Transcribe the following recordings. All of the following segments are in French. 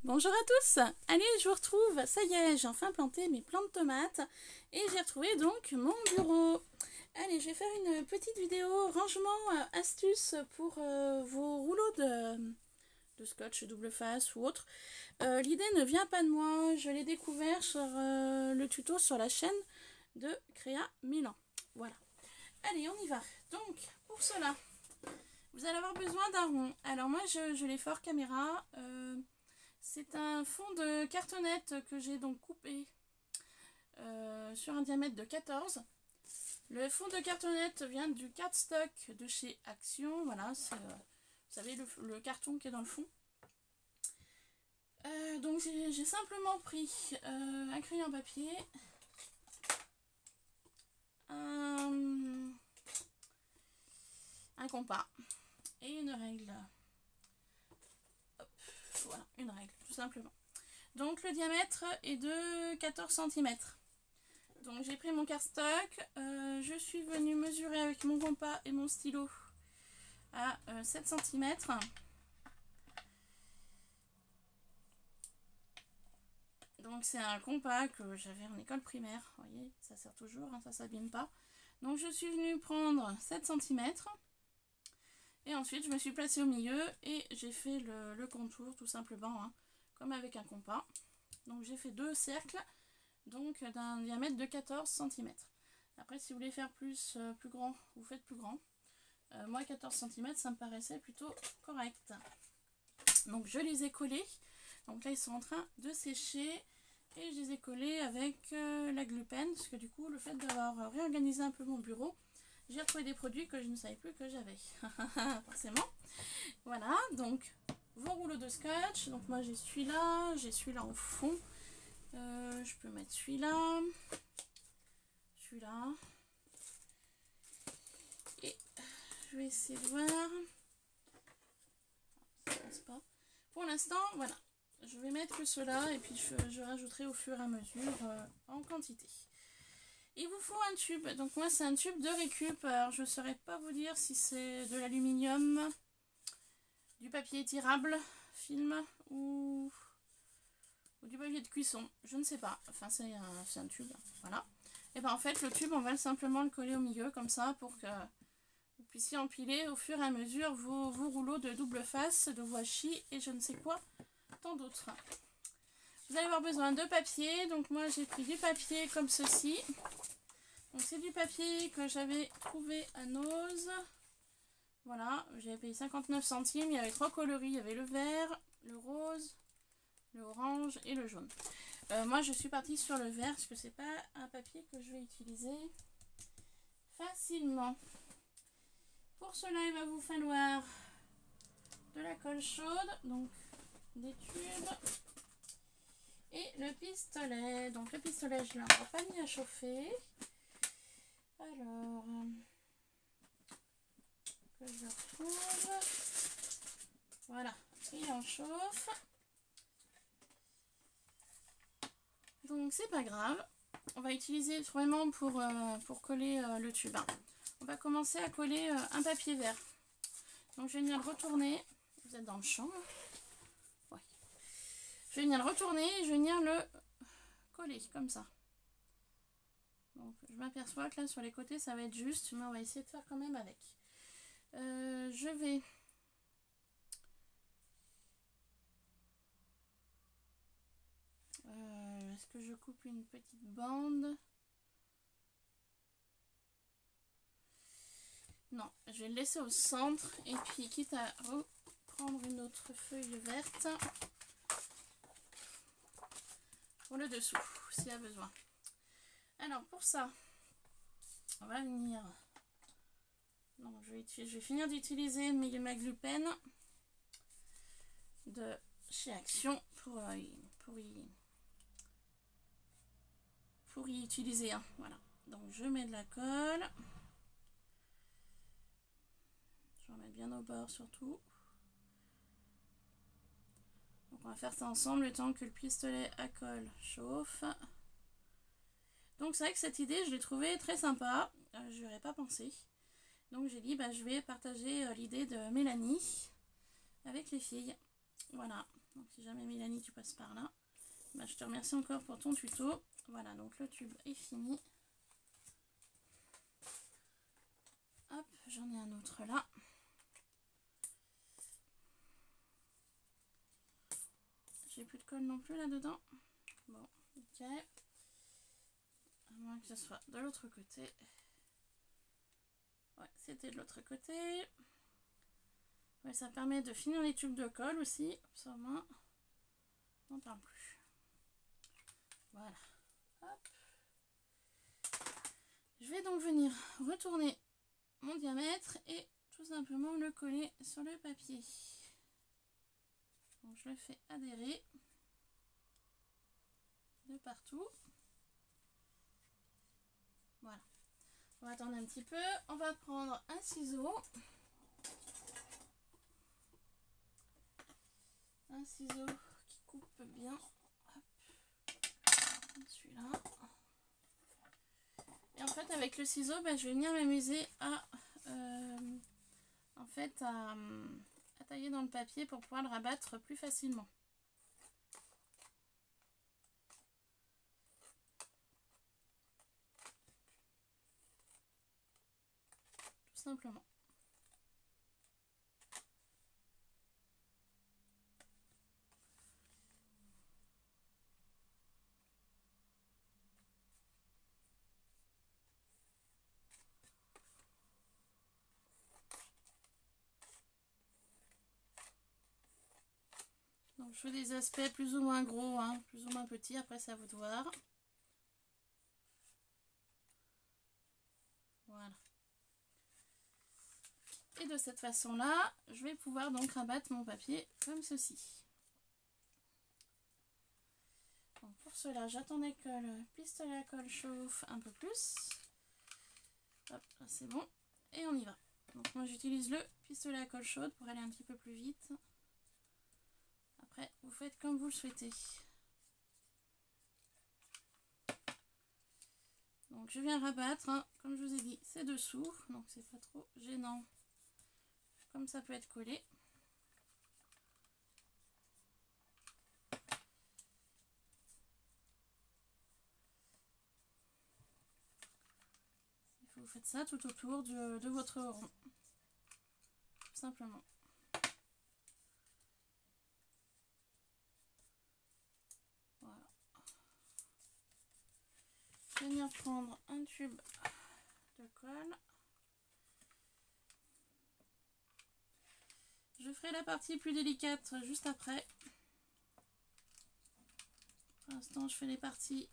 Bonjour à tous. Allez, je vous retrouve. Ça y est, j'ai enfin planté mes plants de tomates et j'ai retrouvé donc mon bureau. Allez, je vais faire une petite vidéo rangement astuce pour vos rouleaux de scotch double face ou autre. L'idée ne vient pas de moi, je l'ai découvert sur le tuto sur la chaîne de Créa Milan. Voilà. Allez, on y va. Donc, pour cela, vous allez avoir besoin d'un rond. Alors moi, je l'ai fait hors caméra. C'est un fond de cartonnette que j'ai donc coupé sur un diamètre de 14. Le fond de cartonnette vient du cardstock de chez Action. Voilà, c'est vous savez le carton qui est dans le fond. Donc j'ai simplement pris un crayon papier, un compas et une règle. Hop, voilà, une règle, tout simplement. Donc le diamètre est de 14 cm. Donc j'ai pris mon cardstock, je suis venue mesurer avec mon compas et mon stylo à 7 cm. Donc c'est un compas que j'avais en école primaire, vous voyez, ça sert toujours, hein, ça s'abîme pas. Donc je suis venue prendre 7 cm. Et ensuite je me suis placée au milieu et j'ai fait le contour tout simplement, hein, comme avec un compas. Donc j'ai fait deux cercles, donc d'un diamètre de 14 cm. Après si vous voulez faire plus grand, vous faites plus grand. Moi 14 cm ça me paraissait plutôt correct. Donc je les ai collés. Donc là ils sont en train de sécher. Et je les ai collés avec la glue pen. Parce que du coup le fait d'avoir réorganisé un peu mon bureau, j'ai retrouvé des produits que je ne savais plus que j'avais. Forcément. Voilà, donc vos rouleaux de scotch. Donc moi j'ai celui-là au fond. Je peux mettre celui-là. Celui-là. Et je vais essayer de voir. Ça passe pas. Pour l'instant, voilà. Je vais mettre que cela et puis je rajouterai au fur et à mesure en quantité. Il vous faut un tube. Donc moi c'est un tube de récup. Alors je ne saurais pas vous dire si c'est de l'aluminium, du papier étirable, film ou du papier de cuisson. Je ne sais pas. Enfin c'est un tube. Voilà. Et bien en fait le tube on va simplement le coller au milieu comme ça pour que vous puissiez empiler au fur et à mesure vos rouleaux de double face, de washi et je ne sais quoi tant d'autres. Vous allez avoir besoin de papier. Donc moi j'ai pris du papier comme ceci. Donc c'est du papier que j'avais trouvé à Nose. Voilà, j'avais payé 59 centimes. Il y avait trois coloris. Il y avait le vert, le rose, le orange et le jaune. Moi je suis partie sur le vert parce que c'est pas un papier que je vais utiliser facilement. Pour cela il va vous falloir de la colle chaude, donc des tubes et le pistolet. Donc le pistolet je l'ai encore pas mis à chauffer. Alors que je retrouve, voilà, il en chauffe. Donc c'est pas grave, on va utiliser vraiment pour coller le tube. On va commencer à coller un papier vert. Donc je vais venir le retourner. Vous êtes dans le champ, ouais. Je vais venir le retourner et je vais venir le coller comme ça. Donc je m'aperçois que là sur les côtés ça va être juste, mais on va essayer de faire quand même avec. Je vais est-ce que je coupe une petite bande? Non, je vais le laisser au centre et puis quitte à reprendre une autre feuille verte pour le dessous s'il y a besoin. Alors pour ça, on va venir. Non, je vais finir d'utiliser ma glue pen de chez Action pour y utiliser un. Voilà. Donc je mets de la colle. Je vais en mettre bien au bord surtout. Donc on va faire ça ensemble le temps que le pistolet à colle chauffe. Donc c'est vrai que cette idée je l'ai trouvée très sympa. Je n'y aurais pas pensé. Donc j'ai dit je vais partager l'idée de Mélanie avec les filles. Voilà. Donc si jamais Mélanie tu passes par là, bah, je te remercie encore pour ton tuto. Voilà, donc le tube est fini. Hop, j'en ai un autre là. J'ai plus de colle non plus là-dedans. Bon, ok. À moins que ce soit de l'autre côté. Ouais, c'était de l'autre côté. Ouais, ça permet de finir les tubes de colle aussi. Ça au moins, on n'en parle plus. Voilà. Hop. Je vais donc venir retourner mon diamètre et tout simplement le coller sur le papier. Donc je le fais adhérer de partout. Voilà. On va attendre un petit peu. On va prendre un ciseau. Un ciseau qui coupe bien. Celui-là. Et en fait avec le ciseau, bah, je vais venir m'amuser à à tailler dans le papier pour pouvoir le rabattre plus facilement. Tout simplement. Donc je fais des aspects plus ou moins gros, hein, plus ou moins petits, après c'est à vous de voir. Voilà. Et de cette façon-là, je vais pouvoir donc rabattre mon papier comme ceci. Donc pour cela, j'attendais que le pistolet à colle chauffe un peu plus. Hop, là c'est bon. Et on y va. Donc moi j'utilise le pistolet à colle chaude pour aller un petit peu plus vite. Après, vous faites comme vous le souhaitez. Donc je viens rabattre, hein, comme je vous ai dit, c'est dessous, donc c'est pas trop gênant, comme ça peut être collé. Vous faites ça tout autour de votre rond, tout simplement. Voilà. Je vais venir prendre un tube de colle. Je ferai la partie plus délicate juste après. Pour l'instant, je fais les parties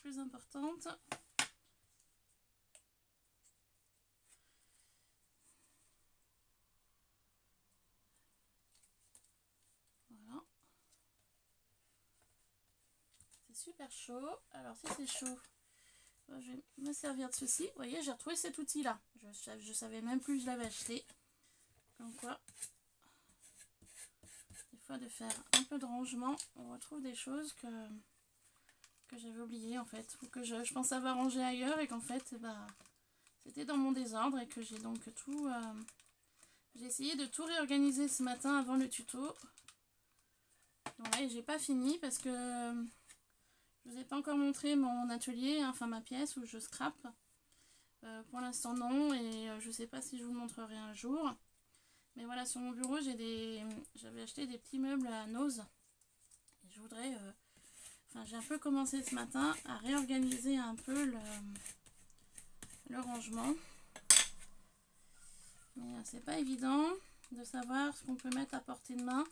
plus importantes. Voilà. C'est super chaud. Alors, si c'est chaud, je vais me servir de ceci. Vous voyez, j'ai retrouvé cet outil-là. Je savais même plus que je l'avais acheté. Comme quoi, des fois, de faire un peu de rangement, on retrouve des choses que j'avais oubliées en fait. Ou que je pense avoir rangé ailleurs et qu'en fait, bah, c'était dans mon désordre et que j'ai donc tout... j'ai essayé de tout réorganiser ce matin avant le tuto. Voilà, et j'ai pas fini parce que je vous ai pas encore montré mon atelier, hein, enfin ma pièce où je scrape. Pour l'instant non, et je sais pas si je vous le montrerai un jour. Mais voilà, sur mon bureau, j'avais acheté des petits meubles à Nose. Et je voudrais... enfin, j'ai un peu commencé ce matin à réorganiser un peu le rangement. Mais c'est pas évident de savoir ce qu'on peut mettre à portée de main.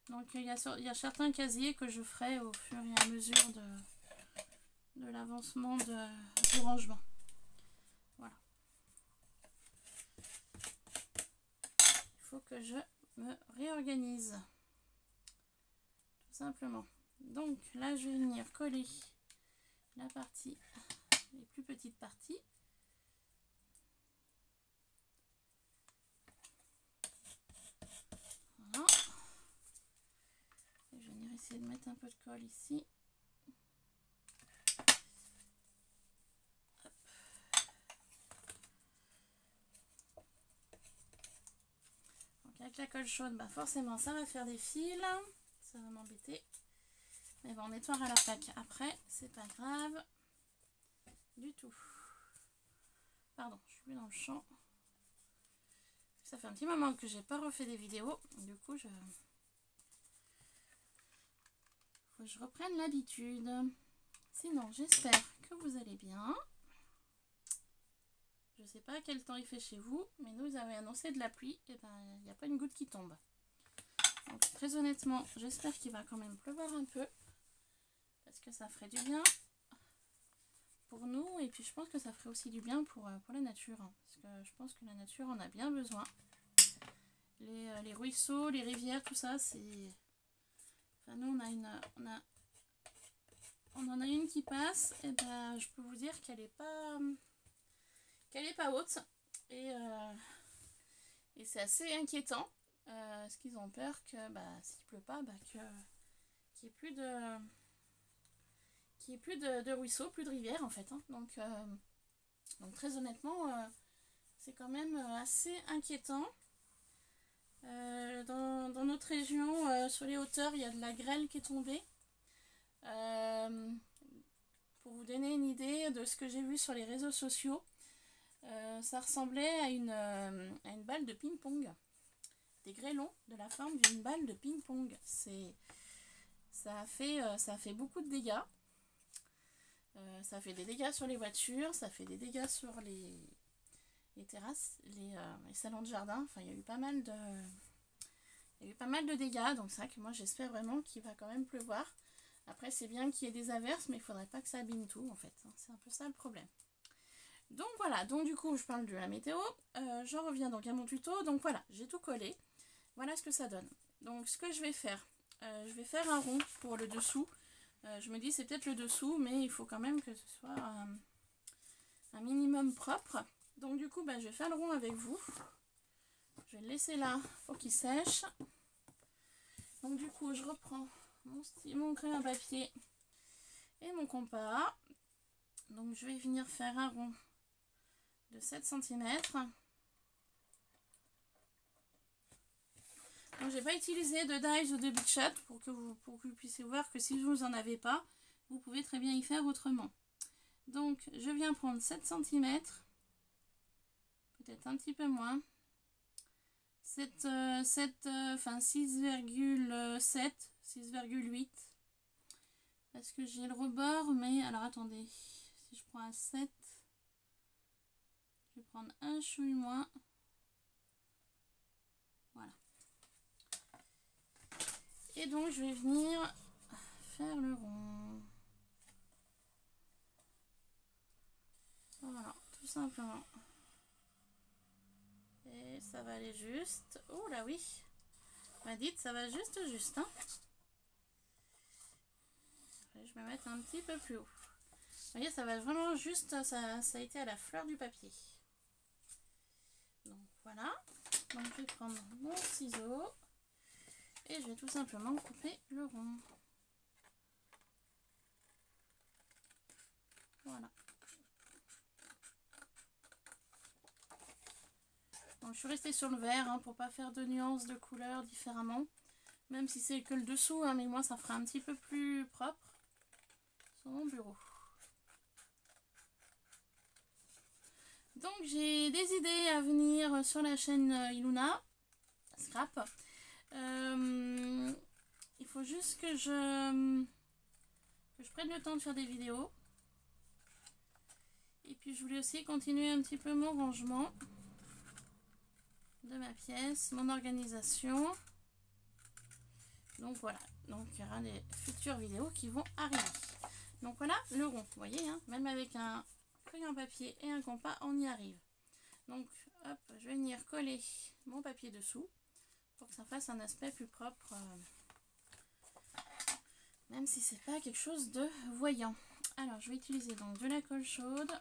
Donc il y a certains casiers que je ferai au fur et à mesure de l'avancement du rangement. Voilà. Il faut que je me réorganise. Tout simplement. Donc là je vais venir coller la partie, les plus petites parties. Voilà. Et je vais venir essayer de mettre un peu de colle ici. Hop. Donc avec la colle chaude, bah forcément ça va faire des fils. ça va m'embêter. Mais bon, on nettoiera la plaque après, c'est pas grave du tout. Pardon, je suis plus dans le champ. Ça fait un petit moment que j'ai pas refait des vidéos, du coup faut que je reprenne l'habitude. Sinon, j'espère que vous allez bien. Je sais pas quel temps il fait chez vous, mais nous avez annoncé de la pluie, et ben il n'y a pas une goutte qui tombe. Donc très honnêtement, j'espère qu'il va quand même pleuvoir un peu, parce que ça ferait du bien pour nous, et puis je pense que ça ferait aussi du bien pour la nature, hein, parce que je pense que la nature en a bien besoin. Les ruisseaux, les rivières, tout ça, c'est... Enfin, nous on en a une qui passe, et ben je peux vous dire qu'elle est pas haute, et c'est assez inquiétant, parce qu'ils ont peur que s'il pleut pas, qu'il n'y ait plus de ruisseaux, plus de rivières en fait, hein. Donc très honnêtement, c'est quand même assez inquiétant. Dans notre région, sur les hauteurs, il y a de la grêle qui est tombée. Pour vous donner une idée de ce que j'ai vu sur les réseaux sociaux, ça ressemblait à une balle de ping-pong. Des grêlons de la forme d'une balle de ping-pong. Ça a fait beaucoup de dégâts. Ça fait des dégâts sur les voitures, ça fait des dégâts sur les terrasses, les salons de jardin. Enfin, il y a eu pas mal de dégâts. Donc c'est vrai que moi j'espère vraiment qu'il va quand même pleuvoir. Après c'est bien qu'il y ait des averses, mais il faudrait pas que ça abîme tout en fait. C'est un peu ça le problème. Donc voilà, donc du coup je parle de la météo. J'en reviens donc à mon tuto. Donc voilà, j'ai tout collé. Voilà ce que ça donne. Donc ce que je vais faire un rond pour le dessous. Je me dis c'est peut-être le dessous, mais il faut quand même que ce soit un minimum propre. Donc du coup je vais faire le rond avec vous. Je vais le laisser là pour qu'il sèche. Donc du coup je reprends mon crayon à papier et mon compas. Donc je vais venir faire un rond de 7 cm. Donc j'ai pas utilisé de dies ou de big shot pour que vous puissiez voir que si vous en avez pas, vous pouvez très bien y faire autrement. Donc je viens prendre 7 cm, peut-être un petit peu moins, 6,7, 6,8, parce que j'ai le rebord, mais alors attendez, si je prends un 7, je vais prendre un chouille moins, voilà. Et donc je vais venir faire le rond. Voilà, tout simplement. Et ça va aller juste. Oh là oui. M'a dit ça va juste hein. Je vais mettre un petit peu plus haut. Vous voyez, ça va vraiment juste, ça a été à la fleur du papier. Donc voilà. Donc je vais prendre mon ciseau et je vais tout simplement couper le rond. Voilà. Donc je suis restée sur le vert hein, pour pas faire de nuances de couleurs différemment. Même si c'est que le dessous, hein, mais moi ça fera un petit peu plus propre sur mon bureau. Donc j'ai des idées à venir sur la chaîne Iluna Scrap. Il faut juste que je prenne le temps de faire des vidéos. Et puis je voulais aussi continuer un petit peu mon rangement de ma pièce, mon organisation. Donc voilà, donc il y aura des futures vidéos qui vont arriver. Donc voilà le rond, vous voyez, hein, même avec un crayon papier et un compas, on y arrive. Donc hop, je vais venir coller mon papier dessous pour que ça fasse un aspect plus propre, même si c'est pas quelque chose de voyant. Alors je vais utiliser donc de la colle chaude.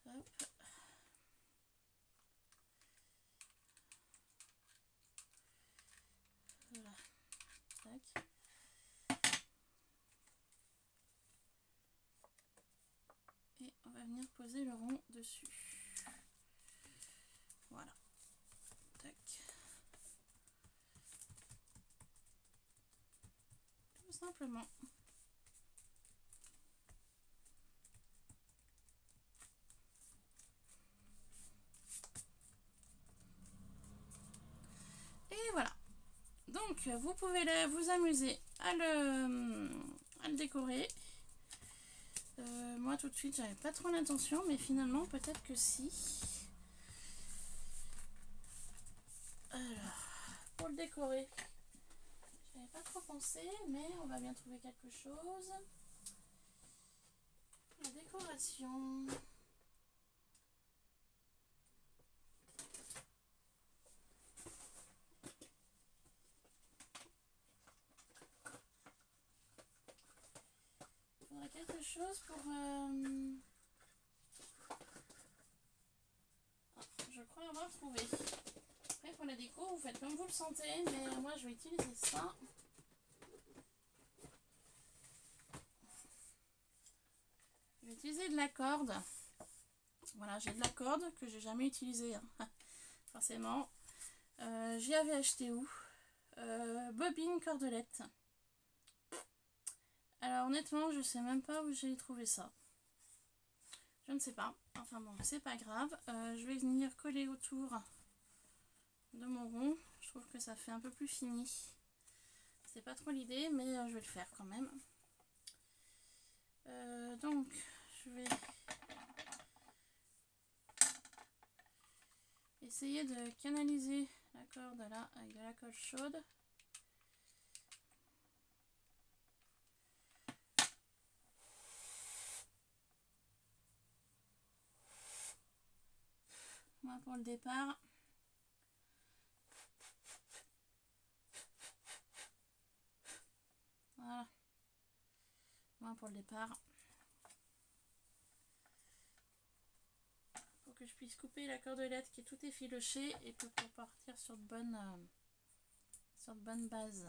Hop. Voilà. Tac. Et on va venir poser le rond dessus. simplement. Et voilà. Donc vous pouvez vous amuser à le décorer. Moi tout de suite j'avais pas trop l'intention, mais finalement peut-être que si. Alors, pour le décorer, j'avais pas trop pensé, mais on va bien trouver quelque chose. La décoration. Il faudrait quelque chose pour... je crois avoir trouvé. Après pour la déco, vous faites comme vous le sentez, mais moi je vais utiliser ça. Je vais utiliser de la corde. Voilà, j'ai de la corde que j'ai jamais utilisée, hein. Forcément. J'y avais acheté où? Bobine cordelette. Alors honnêtement, je sais même pas où j'ai trouvé ça. Je ne sais pas. Enfin bon, c'est pas grave. Je vais venir coller autour de mon rond. Je trouve que ça fait un peu plus fini. C'est pas trop l'idée, mais je vais le faire quand même. Donc, je vais essayer de canaliser la corde là avec de la colle chaude. Moi pour le départ. Voilà. Moi pour le départ. Pour que je puisse couper la cordelette qui est tout effilochée et pour partir sur de bonnes bases.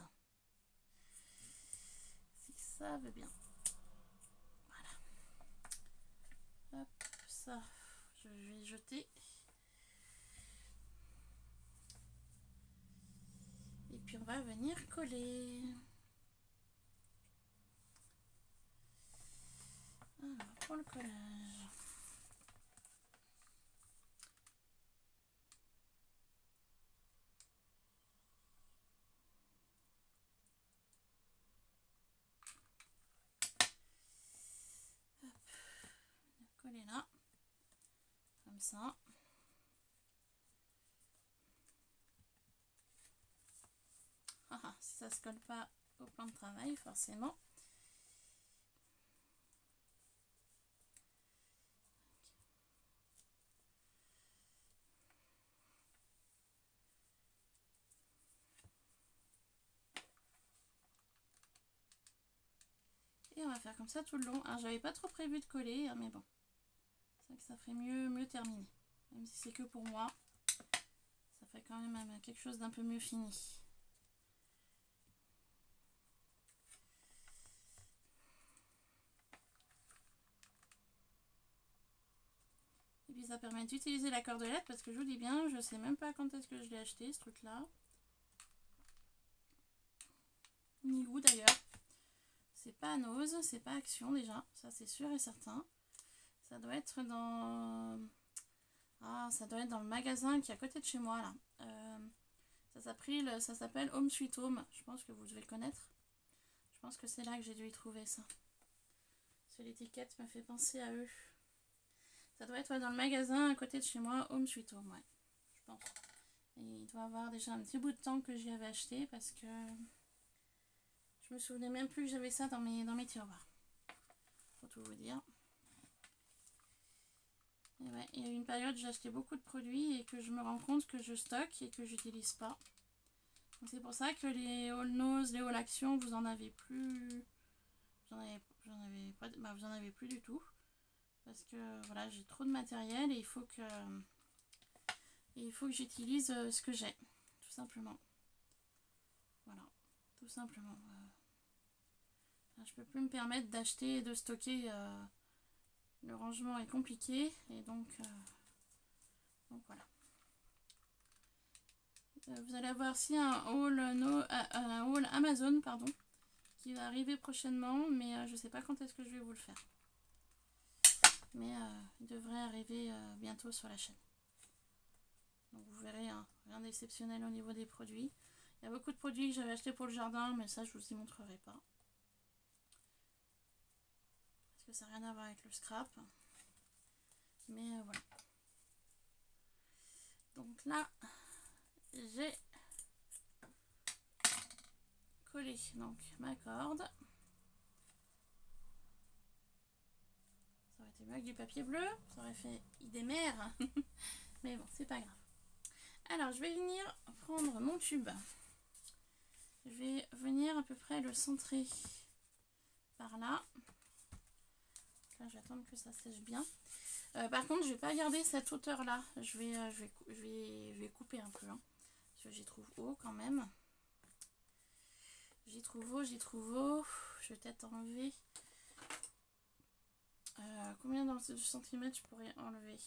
Si ça veut bien. Voilà. Hop, ça, je vais jeter. Et puis on va venir coller. Alors, pour le collage. Hop, coller là. Comme ça. Ah, si ça se colle pas au plan de travail, forcément. Et on va faire comme ça tout le long. Alors j'avais pas trop prévu de coller, mais bon. C'est vrai que ça ferait mieux terminer. Même si c'est que pour moi. Ça fait quand même quelque chose d'un peu mieux fini. Et puis ça permet d'utiliser la cordelette parce que je vous dis bien, je sais même pas quand est-ce que je l'ai acheté ce truc là. Ni où d'ailleurs. C'est pas Nose, c'est pas Action déjà, ça c'est sûr et certain. Ça doit être dans... Ah, ça doit être dans le magasin qui est à côté de chez moi là. Ça s'appelle Home Sweet Home, je pense que vous devez connaître. Je pense que c'est là que j'ai dû y trouver ça. Parce que l'étiquette me fait penser à eux. Ça doit être dans le magasin à côté de chez moi, Home Sweet Home, ouais, je pense. Et il doit avoir déjà un petit bout de temps que j'y avais acheté parce que je me souvenais même plus que j'avais ça dans mes tiroirs. Pour tout vous dire. Et ouais, il y a eu une période où j'ai acheté beaucoup de produits et que je me rends compte que je stocke et que j'utilise pas. Donc c'est pour ça que les All Nose, les All Action, vous en avez plus. Vous en avez plus du tout. Parce que voilà, j'ai trop de matériel et il faut que j'utilise ce que j'ai. Tout simplement. Voilà. Tout simplement. Je peux plus me permettre d'acheter et de stocker. Le rangement est compliqué et donc voilà. Vous allez avoir aussi un haul Amazon, pardon, qui va arriver prochainement, mais je sais pas quand est-ce que je vais vous le faire. Mais il devrait arriver bientôt sur la chaîne. Donc vous verrez, hein, rien d'exceptionnel au niveau des produits. Il y a beaucoup de produits que j'avais achetés pour le jardin, mais ça je vous y montrerai pas. Parce que ça n'a rien à voir avec le scrap. Mais voilà. Donc là, j'ai collé donc ma corde. Ça aurait été mieux avec du papier bleu, ça aurait fait idée mère. Mais bon, c'est pas grave. Alors, je vais venir prendre mon tube. Je vais venir à peu près le centrer par là. Là, je vais attendre que ça sèche bien. Par contre, je vais pas garder cette hauteur là. Je vais couper un peu. Hein, parce que j'y trouve haut quand même. J'y trouve haut, j'y trouve haut. Je vais peut-être enlever. Combien de centimètres je pourrais enlever?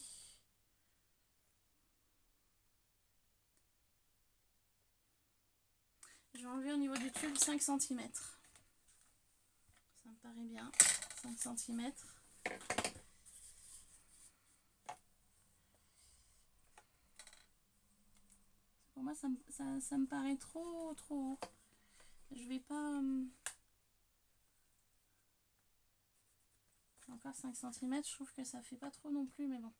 Je vais enlever au niveau du tube 5 cm. Ça me paraît bien. 5 cm. Pour moi, ça me paraît trop haut. Je vais pas... Encore 5 cm. Je trouve que ça fait pas trop non plus, mais bon.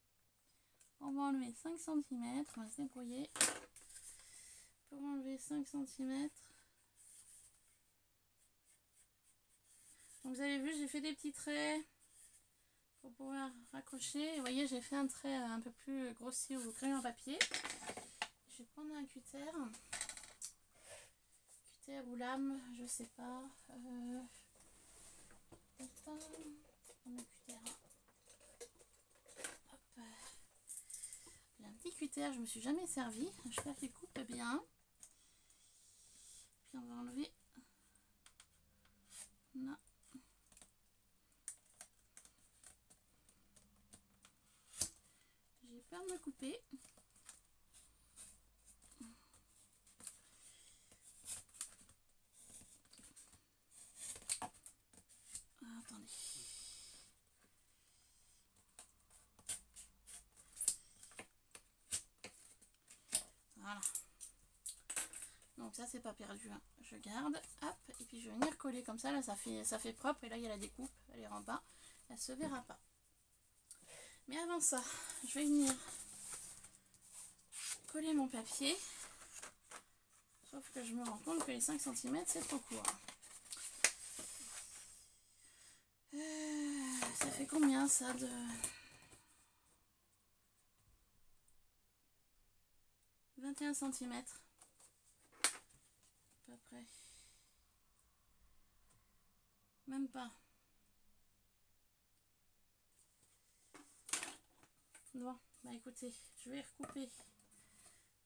On va enlever 5 cm. On va se débrouiller. Pour enlever 5 cm. Donc vous avez vu, j'ai fait des petits traits pour pouvoir raccrocher. Et vous voyez, j'ai fait un trait un peu plus grossier au crayon à papier. Je vais prendre un cutter. Cutter ou lame, je sais pas. Attends, le cutter. Hop. J'ai un petit cutter, je me suis jamais servi. J'espère qu'il coupe bien. Puis on va enlever là. J'ai peur de me couper. Ah, attendez. Voilà. Donc ça c'est pas perdu. Hein. Je garde. Hop. Et puis je vais venir coller comme ça. Là ça fait propre. Et là il y a la découpe. Elle est en bas. Elle se verra pas. Mais avant ça, je vais venir coller mon papier. Sauf que je me rends compte que les 5 cm c'est trop court. Ça fait combien ça de... 21 cm. À peu près. Même pas. Bon, bah écoutez, je vais recouper.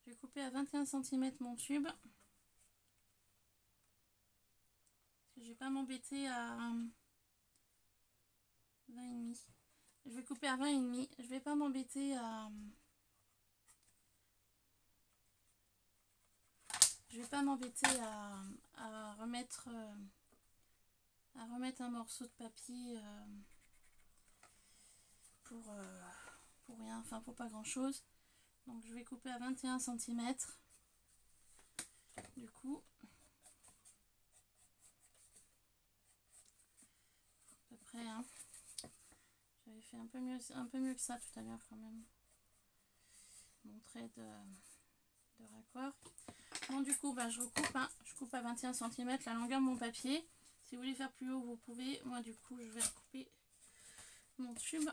Je vais couper à 21 cm mon tube. Parce que je vais pas m'embêter à 20,5. Je vais couper à 20,5. Je vais pas m'embêter à... Je vais pas m'embêter à remettre un morceau de papier pour rien, enfin pour pas grand chose. Donc je vais couper à 21 cm. Du coup, à peu près, hein. J'avais fait un peu mieux que ça tout à l'heure quand même. Mon trait de raccord. Bon, du coup, bah, je recoupe, hein. Je coupe à 21 cm la longueur de mon papier. Si vous voulez faire plus haut, vous pouvez. Moi, du coup, je vais recouper mon tube.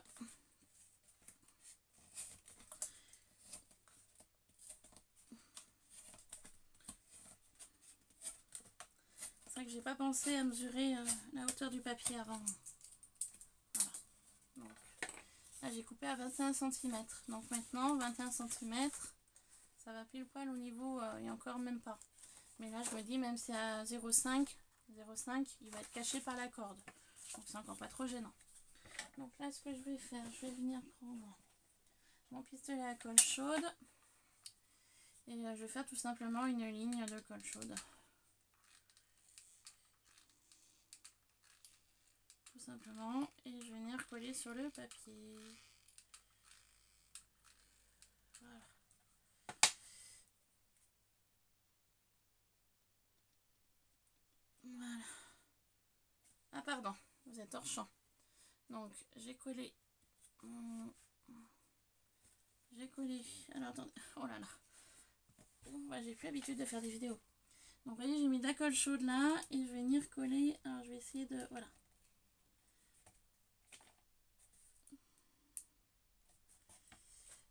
C'est vrai que j'ai pas pensé à mesurer la hauteur du papier avant. Voilà. Donc, là, j'ai coupé à 21 cm. Donc maintenant, 21 cm, ça va pile poil au niveau, et encore même pas. Mais là, je me dis, même si à 0,5, il va être caché par la corde. Donc c'est encore pas trop gênant. Donc là, ce que je vais faire, je vais venir prendre mon pistolet à colle chaude. Et je vais faire tout simplement une ligne de colle chaude. simplement, et je vais venir coller sur le papier. Voilà. Voilà. Ah pardon, vous êtes hors champ. Donc j'ai collé. Alors attendez, oh là là. Ouais, j'ai plus l'habitude de faire des vidéos. Donc vous voyez, j'ai mis de la colle chaude là et je vais venir coller. Alors je vais essayer de... Voilà.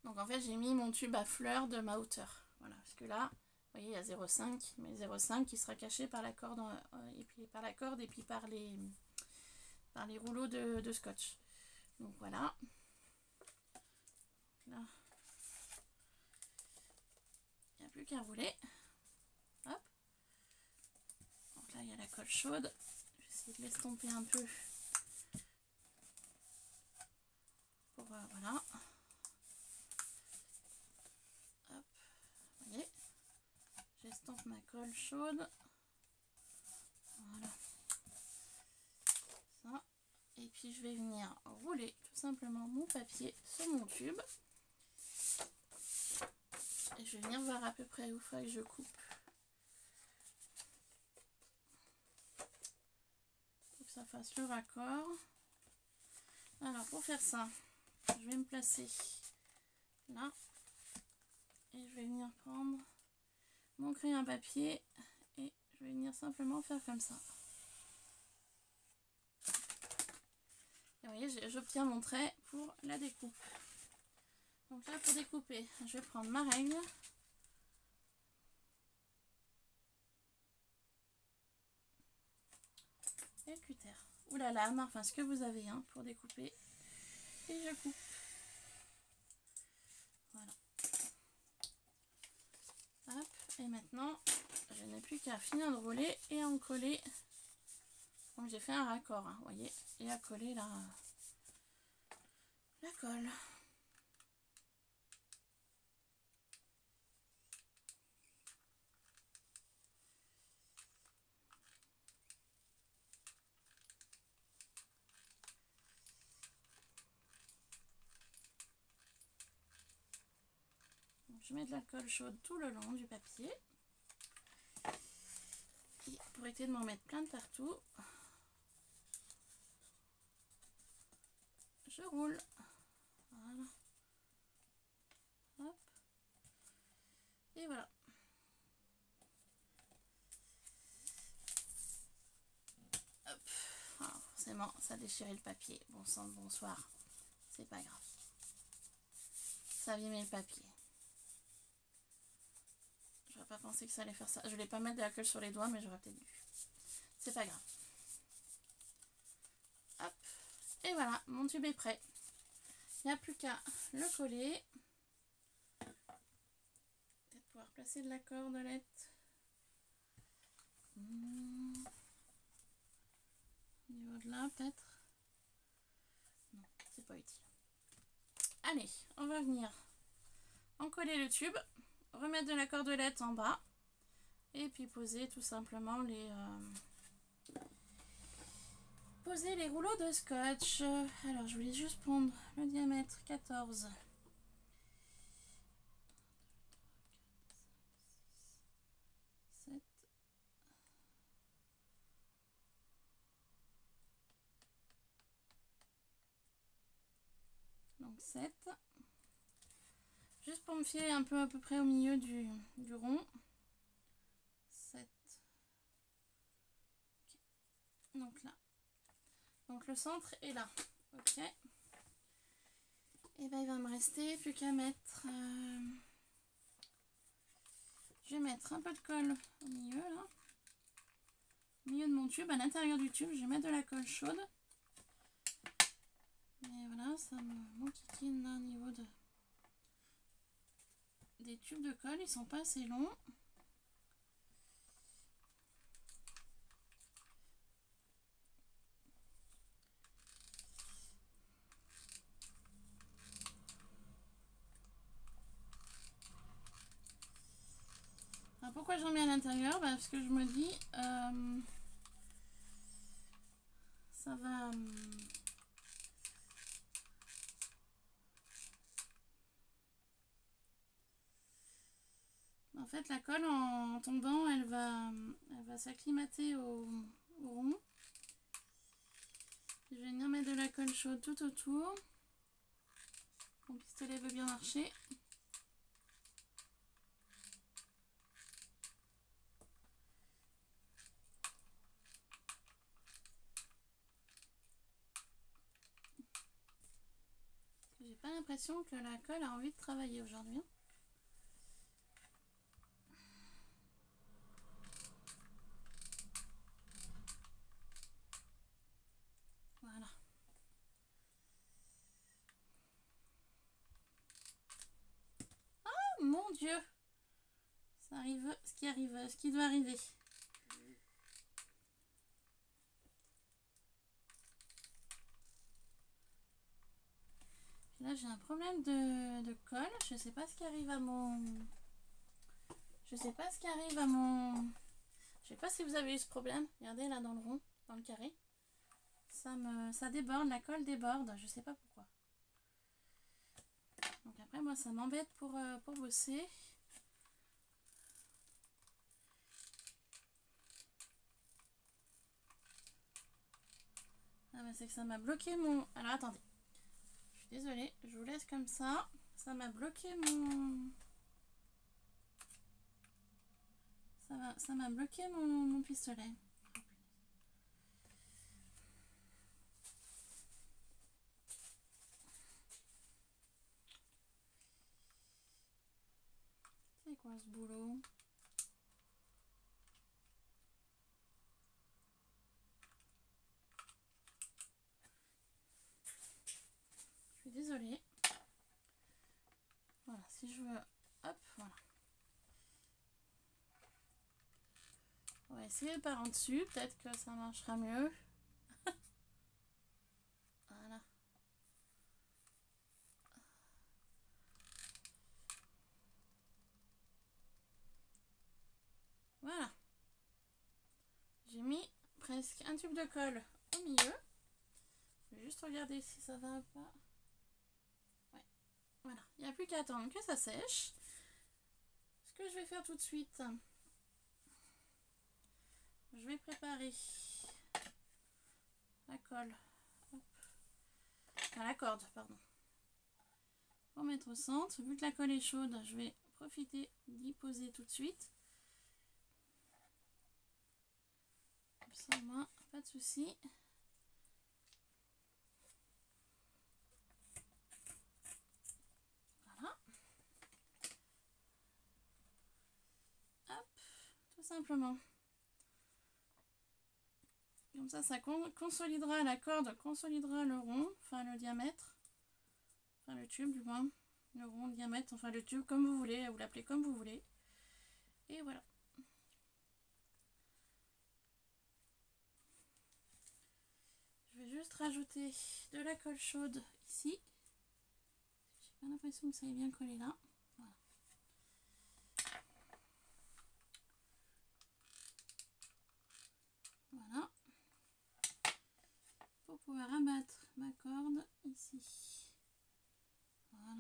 Donc en fait j'ai mis mon tube à fleurs de ma hauteur. Voilà, parce que là, vous voyez, il y a 0,5, mais 0,5 qui sera caché par la corde et puis par la corde et puis par les rouleaux de scotch. Donc voilà. Là, il n'y a plus qu'à rouler. Hop. Donc là, il y a la colle chaude. Je vais essayer de l'estomper un peu. Pour, voilà. Hop. Vous voyez. J'estompe ma colle chaude. Voilà. Ça. Et puis je vais venir rouler tout simplement mon papier sur mon tube. Et je vais venir voir à peu près où il faut que je coupe. Pour que ça fasse le raccord. Alors pour faire ça, je vais me placer là. Et je vais venir prendre mon crayon à papier. Et je vais venir simplement faire comme ça. Et vous voyez, j'obtiens mon trait pour la découpe. Donc là, pour découper, je vais prendre ma règle. Et le cutter. Ou la lame, enfin ce que vous avez hein, pour découper. Et je coupe. Voilà. Hop. Et maintenant, je n'ai plus qu'à finir de rouler et à en coller. Donc j'ai fait un raccord, hein, vous voyez. Et à coller la colle. Je mets de la colle chaude tout le long du papier. Et pour éviter de m'en mettre plein de partout, je roule. Voilà. Hop. Et voilà. Hop. Alors, forcément, ça a déchiré le papier. Bon sang, bonsoir. C'est pas grave. Ça a abîmé le papier. J'aurais pas pensé que ça allait faire ça. Je voulais pas mettre de la colle sur les doigts, mais j'aurais peut-être dû. C'est pas grave. Hop. Et voilà, mon tube est prêt. Il n'y a plus qu'à le coller. Peut-être pouvoir placer de la cordelette. Au niveau de là, peut-être. Non, c'est pas utile. Allez, on va venir en coller le tube. Remettre de la cordelette en bas. Et puis poser tout simplement les rouleaux de scotch. Alors je voulais juste prendre le diamètre 14. Donc 7. Juste pour me fier un peu à peu près au milieu du rond. 7. Okay. Donc là. Donc le centre est là. Ok. Et ben il va me rester plus qu'à mettre... je vais mettre un peu de colle au milieu là. Au milieu de mon tube. À l'intérieur du tube, je vais mettre de la colle chaude. Mais voilà, ça m'enquiquine là au niveau des tubes de colle. Ils sont pas assez longs. Alors pourquoi j'en mets à l'intérieur? Parce que je me dis... ça va... En fait, la colle en tombant, elle va s'acclimater au rond. Je vais venir mettre de la colle chaude tout autour. Mon pistolet veut bien marcher. J'ai pas l'impression que la colle a envie de travailler aujourd'hui. Voilà. Oh mon Dieu! Ça arrive, ce qui doit arriver. Là, j'ai un problème de colle. Je sais pas ce qui arrive à mon... Je sais pas ce qui arrive à mon... Je sais pas si vous avez eu ce problème. Regardez là dans le rond, dans le carré. Ça déborde, la colle déborde. Je sais pas pourquoi. Donc après, moi, ça m'embête pour bosser. Ah bah c'est que ça m'a bloqué mon... Alors attendez. Je suis désolée, je vous laisse comme ça. Ça m'a bloqué mon... Ça m'a bloqué mon pistolet. C'est quoi ce boulot? Je suis désolée. Voilà, si je veux... Hop, voilà. On va essayer par en dessus, peut-être que ça marchera mieux. Voilà. Voilà. J'ai mis presque un tube de colle au milieu. Je vais juste regarder si ça va ou pas. Ouais. Voilà. Il n'y a plus qu'à attendre que ça sèche. Ce que je vais faire tout de suite, je vais préparer la colle. Hop. Enfin, la corde, pardon. Pour mettre au centre. Vu que la colle est chaude, je vais profiter d'y poser tout de suite. Comme ça, au moins, pas de souci. Voilà. Hop, tout simplement. Comme ça consolidera la corde, consolidera le rond, enfin le diamètre, enfin le tube du moins, le rond, le diamètre, enfin le tube comme vous voulez, vous l'appelez comme vous voulez. Et voilà. Je vais juste rajouter de la colle chaude ici. J'ai pas l'impression que ça ait bien collé là. Voilà. Voilà. Pour pouvoir abattre ma corde ici. Voilà.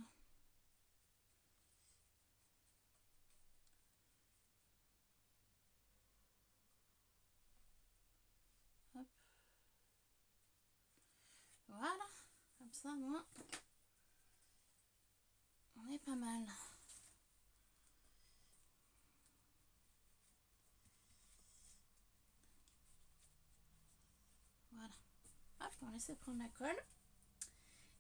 Hop. Voilà. Comme ça, moi, on est pas mal. Voilà. Hop, on laisse prendre la colle.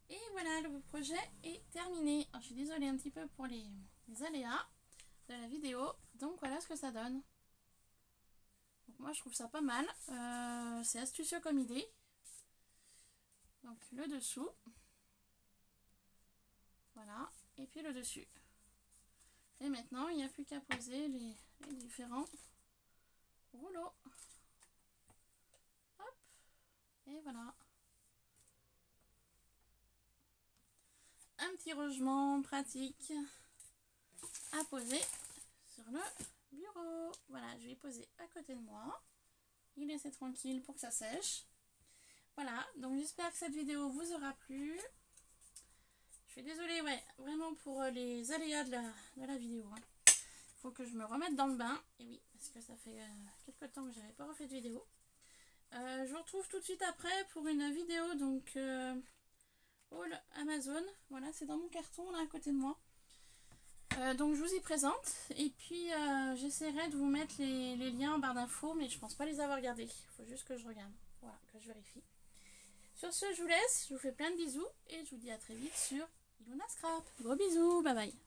Et voilà, le projet est terminé. Alors, je suis désolée un petit peu pour les aléas de la vidéo. Donc voilà ce que ça donne. Donc moi je trouve ça pas mal. C'est astucieux comme idée. Donc le dessous. Voilà. Et puis le dessus. Et maintenant il n'y a plus qu'à poser les différents rouleaux. Hop. Et voilà. Un petit rangement pratique à poser sur le bureau. Voilà, je vais poser à côté de moi. Il laisse tranquille pour que ça sèche. Voilà, donc j'espère que cette vidéo vous aura plu. Je suis désolée, ouais, vraiment pour les aléas de la vidéo. Il faut que je me remette dans le bain. Et oui, parce que ça fait quelques temps que j'avais pas refait de vidéo. Je vous retrouve tout de suite après pour une vidéo donc haul Amazon. Voilà, c'est dans mon carton là à côté de moi. Donc je vous y présente et puis j'essaierai de vous mettre les liens en barre d'infos, mais je pense pas les avoir gardés. Il faut juste que je regarde, voilà, que je vérifie. Sur ce, je vous laisse, je vous fais plein de bisous et je vous dis à très vite sur Ilona Scrap. Gros bisous, bye bye.